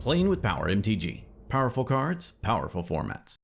Playing with Power MTG. Powerful cards, powerful formats.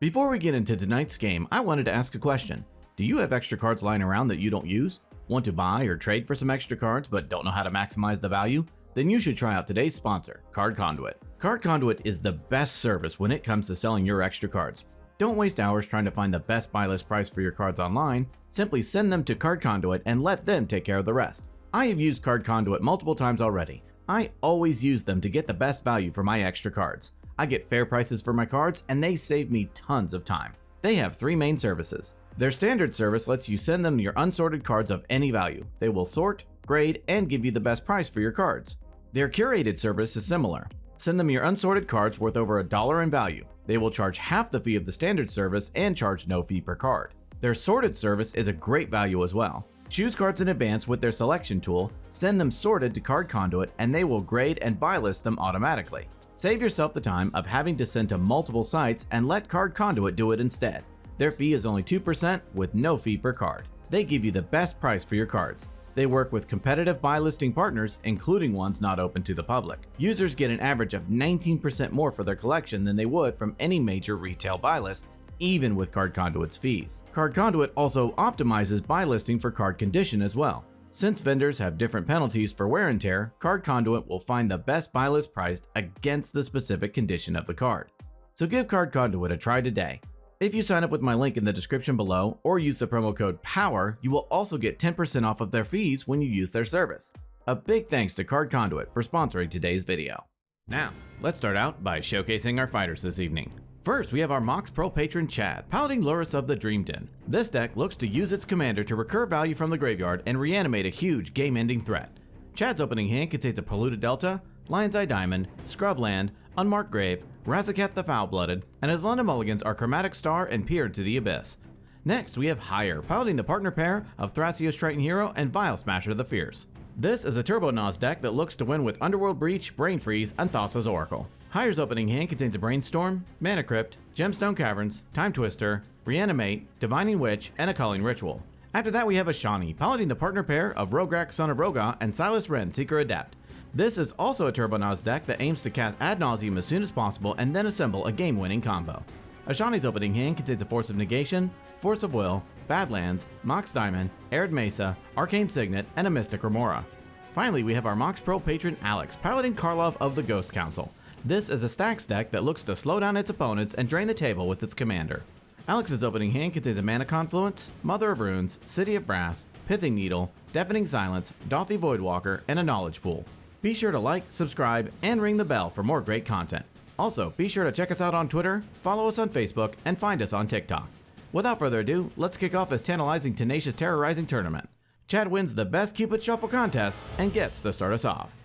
Before we get into tonight's game, I wanted to ask a question. Do you have extra cards lying around that you don't use? Want to buy or trade for some extra cards but don't know how to maximize the value? Then you should try out today's sponsor, Card Conduit. Card Conduit is the best service when it comes to selling your extra cards. Don't waste hours trying to find the best buy list price for your cards online. Simply send them to Card Conduit and let them take care of the rest. I have used Card Conduit multiple times already. I always use them to get the best value for my extra cards. I get fair prices for my cards and they save me tons of time. They have three main services. Their standard service lets you send them your unsorted cards of any value. They will sort, grade, and give you the best price for your cards. Their curated service is similar. Send them your unsorted cards worth over $1 in value. They will charge half the fee of the standard service and charge no fee per card. Their sorted service is a great value as well. Choose cards in advance with their selection tool, send them sorted to Card Conduit, and they will grade and buy list them automatically. Save yourself the time of having to send to multiple sites and let Card Conduit do it instead. Their fee is only 2% with no fee per card. They give you the best price for your cards. They work with competitive buy listing partners, including ones not open to the public. Users get an average of 19% more for their collection than they would from any major retail buy list, even with Card Conduit's fees. Card Conduit also optimizes buy listing for card condition as well. Since vendors have different penalties for wear and tear, Card Conduit will find the best buy list priced against the specific condition of the card. So give Card Conduit a try today. If you sign up with my link in the description below or use the promo code POWER, you will also get 10% off of their fees when you use their service. A big thanks to Card Conduit for sponsoring today's video. Now, let's start out by showcasing our fighters this evening. First, we have our Mox Pro patron Chad, piloting Lurrus of the Dream Den. This deck looks to use its commander to recur value from the graveyard and reanimate a huge game-ending threat. Chad's opening hand contains a Polluted Delta, Lion's Eye Diamond, Scrubland, Unmarked Grave, Rograkh the Foul-Blooded, and his London Mulligans are Chromatic Star and Peer into the Abyss. Next, we have Hire, piloting the partner pair of Thrasios Triton Hero and Vial Smasher the Fierce. This is a Turbo Nos deck that looks to win with Underworld Breach, Brain Freeze, and Thassa's Oracle. Hire's opening hand contains a Brainstorm, Mana Crypt, Gemstone Caverns, Time Twister, Reanimate, Divining Witch, and a Culling Ritual. After that, we have Ashani, piloting the partner pair of Rograkh, Son of Rograkh, and Silas Wren, Seeker Adept. This is also a Turbo Nos deck that aims to cast Ad Nauseam as soon as possible and then assemble a game-winning combo. Ashani's opening hand contains a Force of Negation, Force of Will, Badlands, Mox Diamond, Arid Mesa, Arcane Signet, and a Mystic Remora. Finally, we have our Mox Pro patron Alex, piloting Karlov of the Ghost Council. This is a stacks deck that looks to slow down its opponents and drain the table with its commander. Alex's opening hand contains a Mana Confluence, Mother of Runes, City of Brass, Pithing Needle, Deafening Silence, Dauthi Voidwalker, and a Knowledge Pool. Be sure to like, subscribe, and ring the bell for more great content. Also, be sure to check us out on Twitter, follow us on Facebook, and find us on TikTok. Without further ado, let's kick off this tantalizing, tenacious, terrorizing tournament. Chad wins the Best Cupid Shuffle contest and gets to start us off.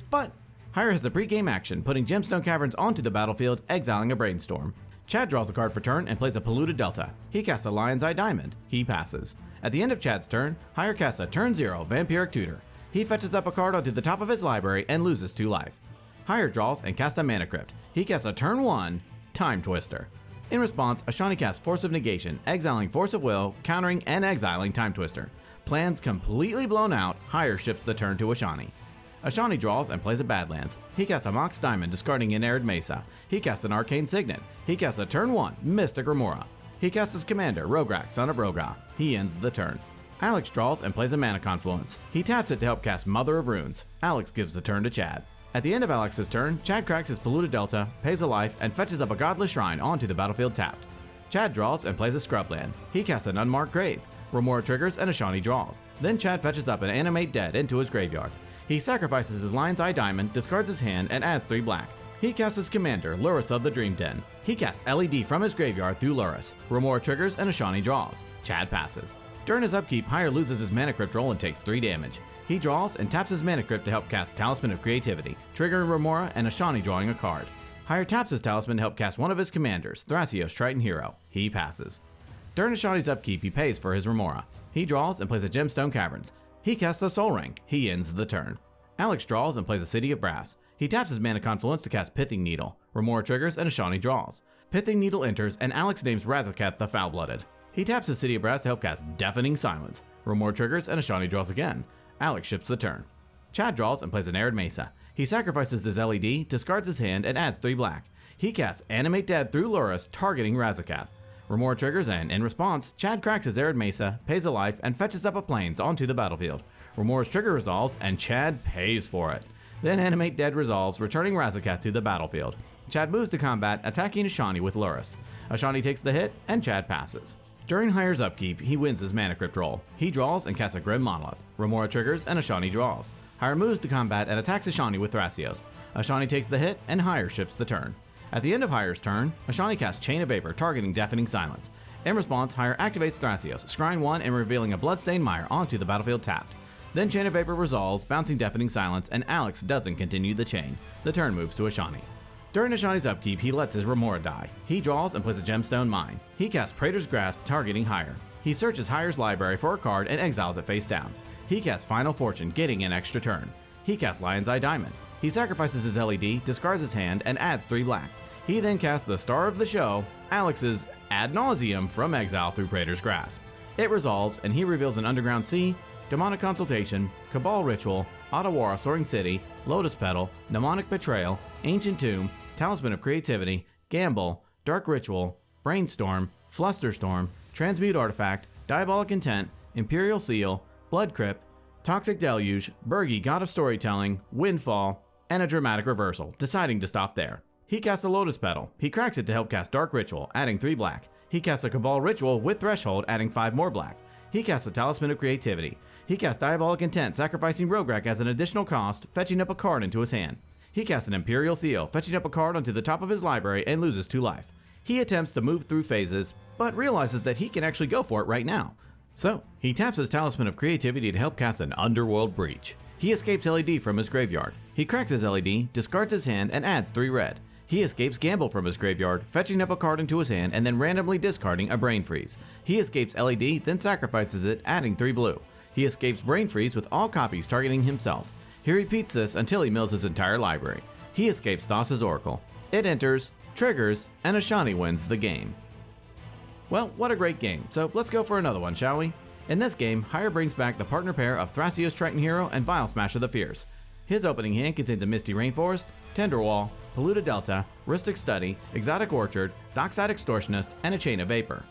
But Hire has the pre-game action, putting Gemstone Caverns onto the battlefield, exiling a Brainstorm. Chad draws a card for turn and plays a Polluted Delta. He casts a Lion's Eye Diamond. He passes. At the end of Chad's turn, Hire casts a turn 0 Vampiric Tutor. He fetches up a card onto the top of his library and loses 2 life. Hire draws and casts a Mana Crypt. He casts a turn 1 Time Twister. In response, Ashani casts Force of Negation, exiling Force of Will, countering and exiling Time Twister. Plans completely blown out, Hire ships the turn to Ashani. Ashani draws and plays a Badlands. He casts a Mox Diamond, discarding an Arid Mesa. He casts an Arcane Signet. He casts a turn 1 Mystic Remora. He casts his commander, Rograkh, Son of Rograkh. He ends the turn. Alex draws and plays a Mana Confluence. He taps it to help cast Mother of Runes. Alex gives the turn to Chad. At the end of Alex's turn, Chad cracks his Polluted Delta, pays a life, and fetches up a Godless Shrine onto the battlefield tapped. Chad draws and plays a Scrubland. He casts an Unmarked Grave. Remora triggers and Ashani draws. Then Chad fetches up an Animate Dead into his graveyard. He sacrifices his Lion's Eye Diamond, discards his hand, and adds 3 black. He casts his commander, Lurrus of the Dream Den. He casts LED from his graveyard through Lurrus. Remora triggers and Ashani draws. Chad passes. During his upkeep, Hire loses his Mana Crypt roll and takes 3 damage. He draws and taps his Mana Crypt to help cast Talisman of Creativity, triggering Remora and Ashani drawing a card. Hire taps his Talisman to help cast one of his commanders, Thrasios Triton Hero. He passes. During Ashani's upkeep, he pays for his Remora. He draws and plays a Gemstone Caverns. He casts a Soul Ring. He ends the turn. Alex draws and plays a City of Brass. He taps his Mana Confluence to cast Pithing Needle. Remora triggers and Ashani draws. Pithing Needle enters and Alex names Rograkh the Foul-Blooded. He taps his City of Brass to help cast Deafening Silence. Remora triggers and Ashani draws again. Alex ships the turn. Chad draws and plays an Arid Mesa. He sacrifices his LED, discards his hand, and adds 3 black. He casts Animate Dead through Lurrus, targeting Rograkh. Remora triggers, and in response, Chad cracks his Arid Mesa, pays a life, and fetches up a Plains onto the battlefield. Remora's trigger resolves, and Chad pays for it. Then Animate Dead resolves, returning Rograkh to the battlefield. Chad moves to combat, attacking Ashani with Lurrus. Ashani takes the hit, and Chad passes. During Hire's upkeep, he wins his Mana Crypt roll. He draws and casts a Grim Monolith. Remora triggers, and Ashani draws. Hire moves to combat and attacks Ashani with Thrasios. Ashani takes the hit, and Hire ships the turn. At the end of Hire's turn, Ashani casts Chain of Vapor, targeting Deafening Silence. In response, Hire activates Thrasios, scrying 1 and revealing a Bloodstained Mire onto the battlefield tapped. Then Chain of Vapor resolves, bouncing Deafening Silence, and Alex doesn't continue the chain. The turn moves to Ashani. During Ashani's upkeep, he lets his Remora die. He draws and plays a Gemstone Mine. He casts Praetor's Grasp, targeting Hire. He searches Hire's library for a card and exiles it face down. He casts Final Fortune, getting an extra turn. He casts Lion's Eye Diamond. He sacrifices his LED, discards his hand, and adds 3 black. He then casts the star of the show, Alex's Ad Nauseam, from exile through Praetor's Grasp. It resolves, and he reveals an Underground Sea, Demonic Consultation, Cabal Ritual, Otawara Soaring City, Lotus Petal, Mnemonic Betrayal, Ancient Tomb, Talisman of Creativity, Gamble, Dark Ritual, Brainstorm, Flusterstorm, Transmute Artifact, Diabolic Intent, Imperial Seal, Blood Crypt, Toxic Deluge, Bergi, God of Storytelling, Windfall, and a Dramatic Reversal, deciding to stop there. He casts a Lotus Petal. He cracks it to help cast Dark Ritual, adding 3 black. He casts a Cabal Ritual with Threshold, adding 5 more black. He casts a Talisman of Creativity. He casts Diabolic Intent, sacrificing Rograkh as an additional cost, fetching up a card into his hand. He casts an Imperial Seal, fetching up a card onto the top of his library and loses 2 life. He attempts to move through phases, but realizes that he can actually go for it right now. So, he taps his Talisman of Creativity to help cast an Underworld Breach. He escapes LED from his graveyard. He cracks his LED, discards his hand, and adds 3 red. He escapes Gamble from his graveyard, fetching up a card into his hand and then randomly discarding a Brain Freeze. He escapes LED, then sacrifices it, adding 3 blue. He escapes Brain Freeze with all copies targeting himself. He repeats this until he mills his entire library. He escapes Thassa's Oracle. It enters, triggers, and Ashani wins the game. Well, what a great game, so let's go for another one, shall we? In this game, Hire brings back the partner pair of Thrasios Triton Hero and Vial Smasher the Fierce. His opening hand contains a Misty Rainforest, Tenderwall, Polluted Delta, Rhystic Study, Exotic Orchard, Dockside Extortionist, and a Chain of Vapor.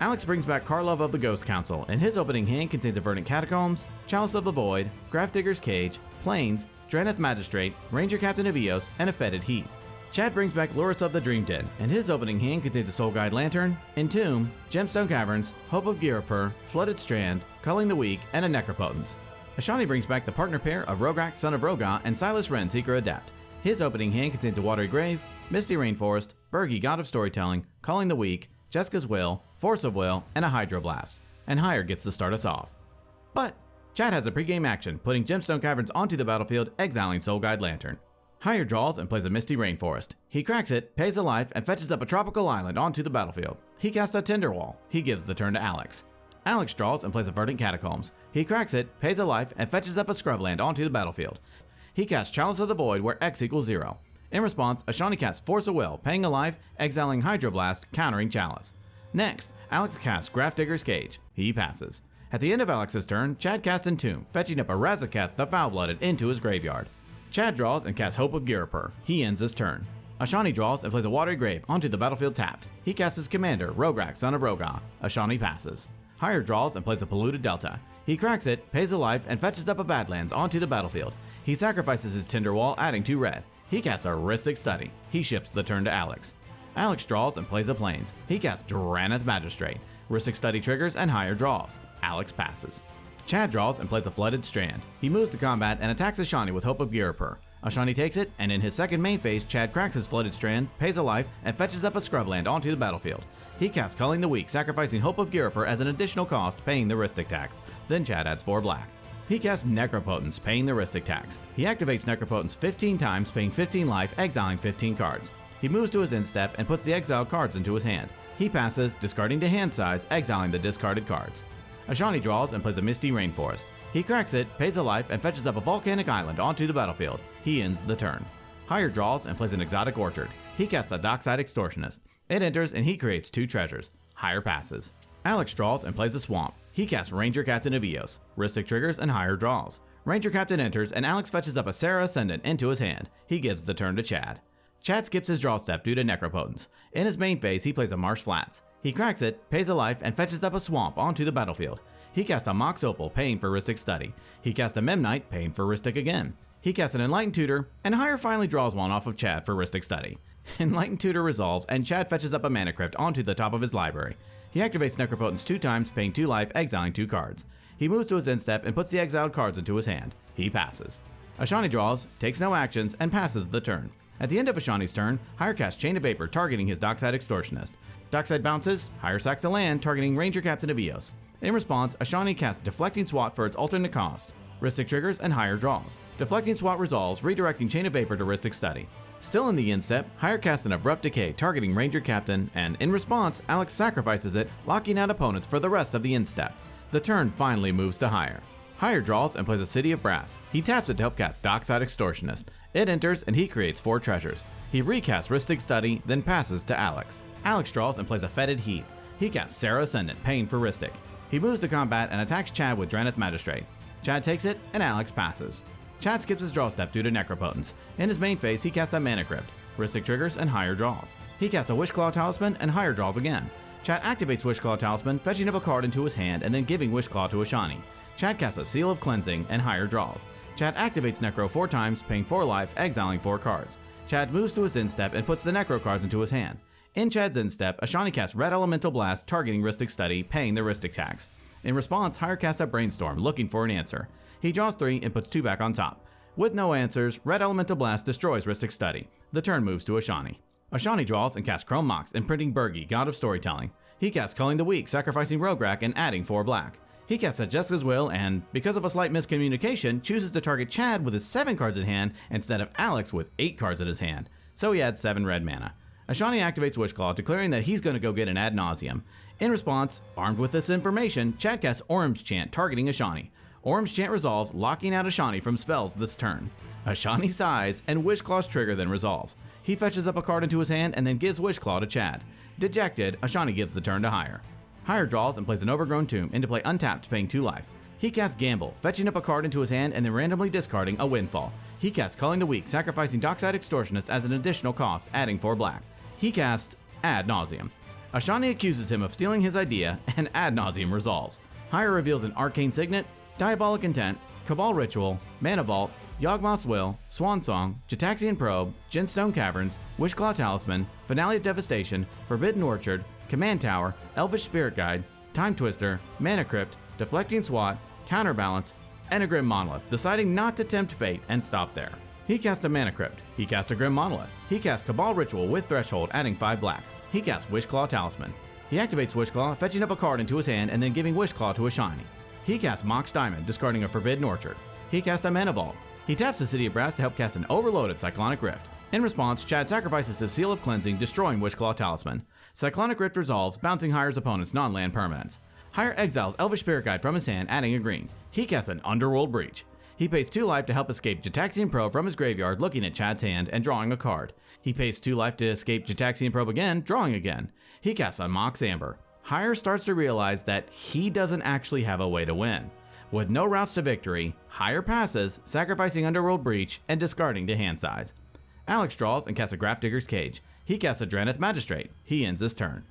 Alex brings back Karlov of the Ghost Council, and his opening hand contains a Verdant Catacombs, Chalice of the Void, Grafdigger's Cage, Plains, Draneth Magistrate, Ranger Captain of Eos, and a Fetid Heath. Chad brings back Lurrus of the Dream Den, and his opening hand contains a Soul Guide Lantern, Entomb, Gemstone Caverns, Hope of Girapur, Flooded Strand, Culling the Weak, and a Necropotence. Ashani brings back the partner pair of Rograkh, Son of Rograkh, and Silas Wren, Seeker Adept. His opening hand contains a Watery Grave, Misty Rainforest, Bergi, God of Storytelling, Culling the Weak, Jessica's Will, Force of Will, and a Hydroblast. And Hire gets to start us off. But Chad has a pregame action, putting Gemstone Caverns onto the battlefield, exiling Soul Guide Lantern. Hire draws and plays a Misty Rainforest. He cracks it, pays a life, and fetches up a tropical island onto the battlefield. He casts a Tinderwall. He gives the turn to Alex. Alex draws and plays a Verdant Catacombs. He cracks it, pays a life, and fetches up a Scrubland onto the battlefield. He casts Chalice of the Void, where X equals 0. In response, Ashani casts Force of Will, paying a life, exiling Hydroblast, countering Chalice. Next, Alex casts Grafdigger's Cage. He passes. At the end of Alex's turn, Chad casts Entomb, fetching up a Rograkh the Foul-Blooded into his graveyard. Chad draws and casts Hope of Girapur. He ends his turn. Ashani draws and plays a Watery Grave onto the battlefield tapped. He casts his commander, Rograkh, Son of Rograkh. Ashani passes. Hire draws and plays a Polluted Delta. He cracks it, pays a life, and fetches up a Badlands onto the battlefield. He sacrifices his Tinderwall, adding 2 red. He casts a Rhystic Study. He ships the turn to Alex. Alex draws and plays a Plains. He casts Draneth Magistrate. Rhystic Study triggers and Hire draws. Alex passes. Chad draws and plays a Flooded Strand. He moves to combat and attacks Ashani with Hope of Girapur. Ashani takes it, and in his second main phase, Chad cracks his Flooded Strand, pays a life, and fetches up a Scrubland onto the battlefield. He casts Culling the Weak, sacrificing Hope of Girapur as an additional cost, paying the Rhystic tax. Then Chad adds 4 black. He casts Necropotence, paying the Rhystic tax. He activates Necropotence 15 times, paying 15 life, exiling 15 cards. He moves to his end step and puts the exiled cards into his hand. He passes, discarding to hand size, exiling the discarded cards. Ashani draws and plays a Misty Rainforest. He cracks it, pays a life, and fetches up a Volcanic Island onto the battlefield. He ends the turn. Hire draws and plays an Exotic Orchard. He casts a Dockside Extortionist. It enters and he creates 2 treasures. Hire passes. Alex draws and plays a Swamp. He casts Ranger Captain of Eos. Rhystic triggers and Hire draws. Ranger Captain enters and Alex fetches up a Serra Ascendant into his hand. He gives the turn to Chad. Chad skips his draw step due to Necropotence. In his main phase, he plays a Marsh Flats. He cracks it, pays a life, and fetches up a Swamp onto the battlefield. He casts a Mox Opal, paying for Rhystic Study. He casts a Memnite, paying for Rhystic again. He casts an Enlightened Tutor, and Hire finally draws one off of Chad for Rhystic Study. Enlightened Tutor resolves, and Chad fetches up a Mana Crypt onto the top of his library. He activates Necropotence 2 times, paying 2 life, exiling 2 cards. He moves to his end step and puts the exiled cards into his hand. He passes. Ashani draws, takes no actions, and passes the turn. At the end of Ashani's turn, Hire casts Chain of Vapor, targeting his Dockside Extortionist. Dockside bounces, Hire sacks a land, targeting Ranger Captain of Eos. In response, Ashani casts Deflecting Swat for its alternate cost. Rhystic triggers and Hire draws. Deflecting Swat resolves, redirecting Chain of Vapor to Rhystic Study. Still in the end step, Hire casts an Abrupt Decay, targeting Ranger Captain, and in response, Alex sacrifices it, locking out opponents for the rest of the end step. The turn finally moves to Hire. Hire draws and plays a City of Brass. He taps it to help cast Dockside Extortionist. It enters and he creates 4 treasures. He recasts Rhystic Study, then passes to Alex. Alex draws and plays a Fetid Heath. He casts Serra Ascendant, paying for Rhystic. He moves to combat and attacks Chad with Drannith Magistrate. Chad takes it and Alex passes. Chad skips his draw step due to Necropotence. In his main phase, he casts a Mana Crypt. Rhystic triggers and Hire draws. He casts a Wishclaw Talisman and Hire draws again. Chad activates Wishclaw Talisman, fetching up a card into his hand and then giving Wishclaw to Ashani. Chad casts a Seal of Cleansing and Hire draws. Chad activates Necro 4 times, paying 4 life, exiling 4 cards. Chad moves to his end step and puts the Necro cards into his hand. In Chad's end step, Ashani casts Red Elemental Blast, targeting Rhystic Study, paying the Rhystic tax. In response, Hire casts a Brainstorm, looking for an answer. He draws 3 and puts 2 back on top. With no answers, Red Elemental Blast destroys Rhystic Study. The turn moves to Ashani. Ashani draws and casts Chrome Mox, imprinting Bergi, God of Storytelling. He casts Culling the Weak, sacrificing Rograkh and adding 4 black. He casts a Jessica's Will and, because of a slight miscommunication, chooses to target Chad with his 7 cards in hand instead of Alex with 8 cards in his hand. So he adds 7 red mana. Ashani activates Wishclaw, declaring that he's going to go get an Ad Nauseam. In response, armed with this information, Chad casts Orm's Chant, targeting Ashani. Orm's Chant resolves, locking out Ashani from spells this turn. Ashani sighs, and Wishclaw's trigger then resolves. He fetches up a card into his hand and then gives Wishclaw to Chad. Dejected, Ashani gives the turn to Hire. Hire draws and plays an Overgrown Tomb into play untapped, paying 2 life. He casts Gamble, fetching up a card into his hand and then randomly discarding a Windfall. He casts Culling the Weak, sacrificing Dockside Extortionist as an additional cost, adding 4 black. He casts Ad Nauseam. Ashani accuses him of stealing his idea, and Ad Nauseam resolves. Hire reveals an Arcane Signet, Diabolic Intent, Cabal Ritual, Mana Vault, Yawgmoth's Will, Swan Song, Jataxian Probe, Genstone Caverns, Wishclaw Talisman, Finale of Devastation, Forbidden Orchard, Command Tower, Elvish Spirit Guide, Time Twister, Mana Crypt, Deflecting Swat, Counterbalance, and a Grim Monolith, deciding not to tempt fate and stop there. He cast a Mana Crypt. He cast a Grim Monolith. He cast Cabal Ritual with Threshold, adding 5 black. He cast Wishclaw Talisman. He activates Wishclaw, fetching up a card into his hand and then giving Wishclaw to Ashani. He casts Mox Diamond, discarding a Forbidden Orchard. He cast a Mana Vault. He taps the City of Brass to help cast an overloaded Cyclonic Rift. In response, Chad sacrifices his Seal of Cleansing, destroying Wishclaw Talisman. Cyclonic Rift resolves, bouncing Hire's opponent's non-land permanents. Hire exiles Elvish Spirit Guide from his hand, adding a green. He casts an Underworld Breach. He pays 2 life to help escape Jataxian Probe from his graveyard, looking at Chad's hand and drawing a card. He pays 2 life to escape Jataxian Probe again, drawing again. He casts a Mox Amber. Hire starts to realize that he doesn't actually have a way to win. With no routes to victory, Hire passes, sacrificing Underworld Breach and discarding to hand size. Alex draws and casts a Grafdigger's Cage. He casts a Drannith Magistrate. He ends his turn.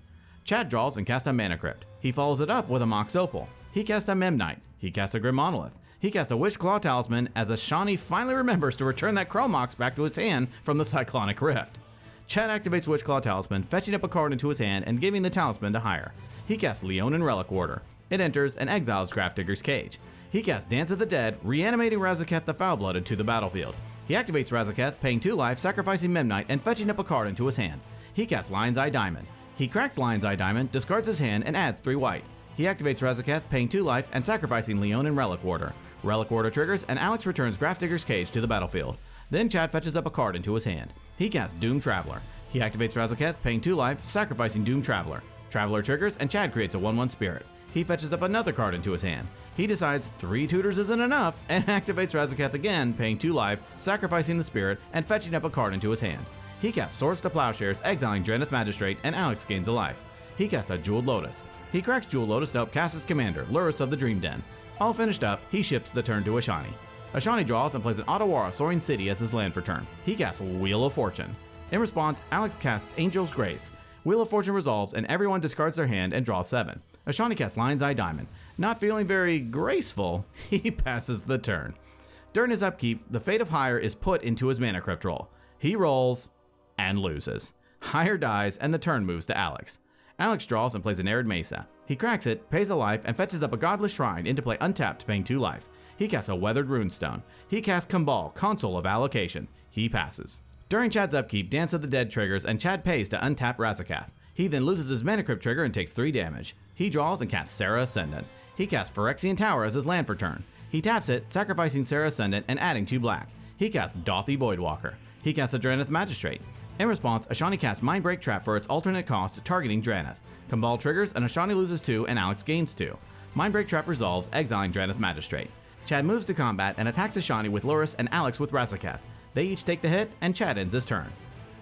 Chad draws and casts a Mana Crypt. He follows it up with a Mox Opal. He casts a Memnite. He casts a Grim Monolith. He casts a Wishclaw Talisman as Ashani finally remembers to return that Chrome Mox back to his hand from the Cyclonic Rift. Chad activates Wishclaw Talisman, fetching up a card into his hand and giving the talisman to Hire. He casts Leonin Relic Warder. It enters and exiles Grafdigger's Cage. He casts Dance of the Dead, reanimating Razaketh the Foul-Blooded to the battlefield. He activates Razaketh, paying 2 life, sacrificing Memnite, and fetching up a card into his hand. He casts Lion's Eye Diamond. He cracks Lion's Eye Diamond, discards his hand, and adds 3 white. He activates Razaketh, paying 2 life, and sacrificing Leonin Relic Warder. Relic Warder triggers, and Alex returns Grafdigger's Cage to the battlefield. Then Chad fetches up a card into his hand. He casts Doom Traveler. He activates Razaketh, paying 2 life, sacrificing Doom Traveler. Traveler triggers, and Chad creates a 1/1 Spirit. He fetches up another card into his hand. He decides 3 tutors isn't enough, and activates Razaketh again, paying 2 life, sacrificing the Spirit, and fetching up a card into his hand. He casts Swords to Plowshares, exiling Drannith Magistrate, and Alex gains a life. He casts a Jeweled Lotus. He cracks Jeweled Lotus to help cast his commander, Lurrus of the Dream Den. All finished up, he ships the turn to Ashani. Ashani draws and plays an Ottawara Soaring City as his land for turn. He casts Wheel of Fortune. In response, Alex casts Angel's Grace. Wheel of Fortune resolves and everyone discards their hand and draws 7. Ashani casts Lion's Eye Diamond. Not feeling very graceful, he passes the turn. During his upkeep, the Fate of Higher is put into his Mana Crypt roll. He rolls and loses. Higher dies and the turn moves to Alex. Alex draws and plays an Arid Mesa. He cracks it, pays a life, and fetches up a Godless Shrine into play untapped, paying 2 life. He casts a Weathered Runestone. He casts Kambal, Console of Allocation. He passes. During Chad's upkeep, Dance of the Dead triggers and Chad pays to untap Rograkh. He then loses his Mana Crypt trigger and takes 3 damage. He draws and casts Serra Ascendant. He casts Phyrexian Tower as his land for turn. He taps it, sacrificing Serra Ascendant and adding 2 black. He casts Dauthi Voidwalker. He casts a Drannith Magistrate. In response, Ashani casts Mindbreak Trap for its alternate cost, targeting Drannith. Kambal triggers and Ashani loses 2 and Alex gains 2. Mindbreak Trap resolves, exiling Drannith Magistrate. Chad moves to combat and attacks Ashani with Lurrus and Alex with Rograkh. They each take the hit and Chad ends his turn.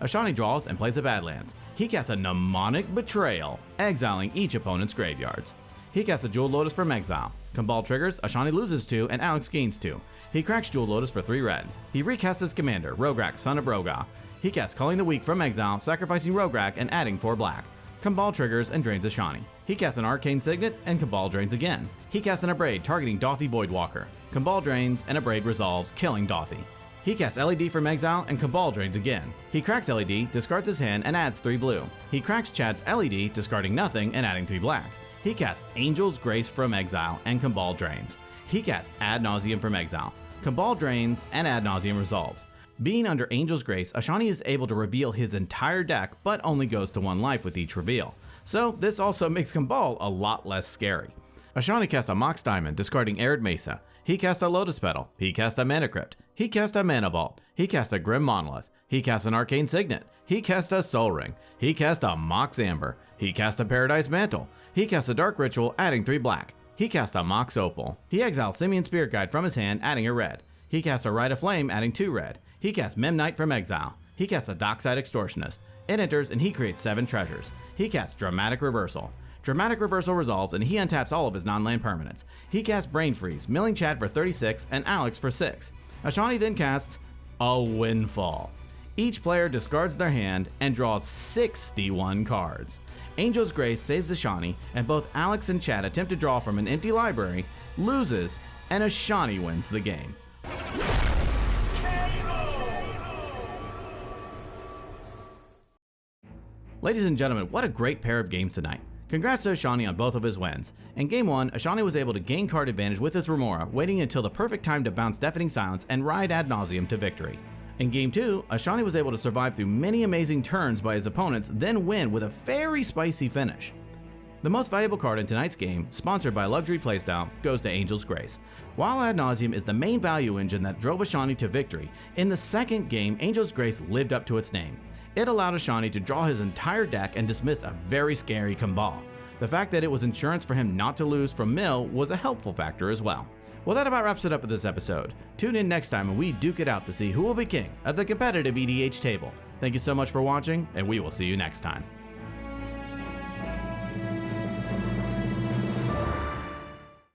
Ashani draws and plays a Badlands. He casts a Mnemonic Betrayal, exiling each opponent's graveyards. He casts a Jeweled Lotus from exile. Kambal triggers, Ashani loses 2 and Alex gains 2. He cracks Jeweled Lotus for 3 red. He recasts his commander, Rograkh, son of Rograkh. He casts Culling the Weak from exile, sacrificing Rograkh and adding 4 black. Kambal triggers and drains Ashani. He casts an Arcane Signet and Kambal drains again. He casts an Abrade targeting Dauthi Voidwalker. Kambal drains and Abrade resolves, killing Dauthi. He casts LED from exile and Kambal drains again. He cracks LED, discards his hand and adds 3 blue. He cracks Chad's LED, discarding nothing and adding 3 black. He casts Angel's Grace from exile and Kambal drains. He casts Ad Nauseam from exile. Kambal drains and Ad Nauseam resolves. Being under Angel's Grace, Ashani is able to reveal his entire deck, but only goes to 1 life with each reveal. So this also makes Kambal a lot less scary. Ashani casts a Mox Diamond, discarding Arid Mesa. He casts a Lotus Petal. He casts a Mana Crypt. He casts a Mana Vault. He casts a Grim Monolith. He casts an Arcane Signet. He casts a Soul Ring. He casts a Mox Amber. He casts a Paradise Mantle. He casts a Dark Ritual, adding 3 black. He casts a Mox Opal. He exiles Simeon Spirit Guide from his hand, adding a red. He casts a Rite of Flame, adding 2 red. He casts Memnite from exile. He casts a Dockside Extortionist. It enters and he creates 7 treasures. He casts Dramatic Reversal. Dramatic Reversal resolves and he untaps all of his non-land permanents. He casts Brain Freeze, milling Chad for 36 and Alex for 6. Ashani then casts a Windfall. Each player discards their hand and draws 61 cards. Angel's Grace saves Ashani, and both Alex and Chad attempt to draw from an empty library, loses, and Ashani wins the game. Ladies and gentlemen, what a great pair of games tonight. Congrats to Ashani on both of his wins. In Game 1, Ashani was able to gain card advantage with his Remora, waiting until the perfect time to bounce Deafening Silence and ride Ad Nauseam to victory. In Game 2, Ashani was able to survive through many amazing turns by his opponents, then win with a very spicy finish. The most valuable card in tonight's game, sponsored by Luxury Playstyle, goes to Angel's Grace. While Ad Nauseam is the main value engine that drove Ashani to victory, in the second game, Angel's Grace lived up to its name. It allowed Ashani to draw his entire deck and dismiss a very scary Kambal. The fact that it was insurance for him not to lose from mill was a helpful factor as well. Well, that about wraps it up for this episode. Tune in next time when we duke it out to see who will be king of the competitive EDH table. Thank you so much for watching, and we will see you next time.